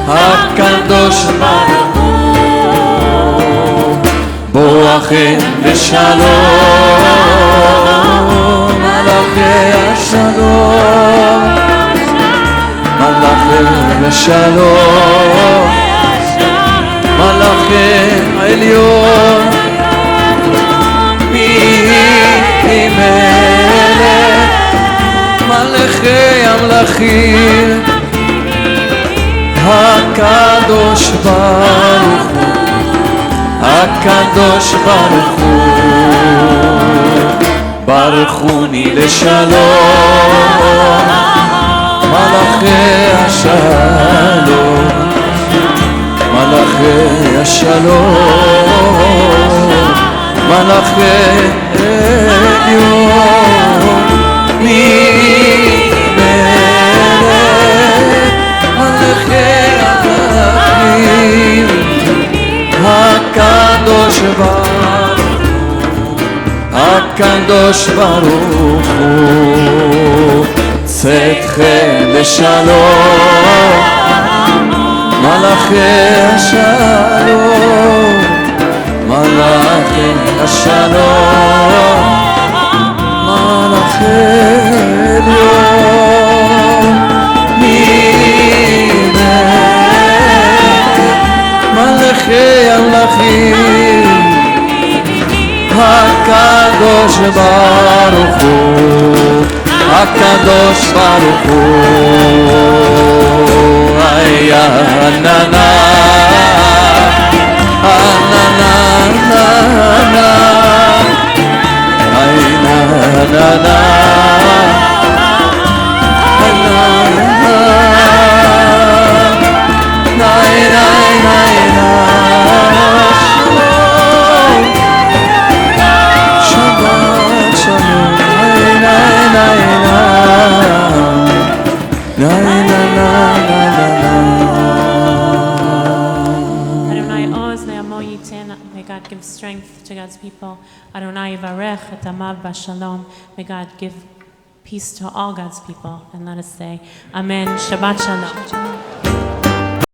הקדוש ברוך הוא, בואכם בשלום, מלאכי השלום, מלאכי השלום, מלאכי העליון, מי מלך, מלאכי המלכים, הקדוש ברוך הוא, הקדוש ברוך הוא, ברכוני לשלום, מלאכי השלום, מלאכי השלום, מלאכי עליון, מי מלך, מלאכי המלכים, הקדוש ברוך הוא, הקדוש ברוך הוא, צאתכם לשלום, מלאכי השלום, מלאכי השלום, מלאכי עליון, מי מלך, מלאכי המלכים, הקדוש ברוך הוא, הקדוש ברוך הוא, איי עננה, עננה, עננה, איי עננה, May God give strength to God's people. Adonai Yivarech et Amav Bashalom. May God give peace to all God's people. And let us say, Amen. Shabbat Shalom.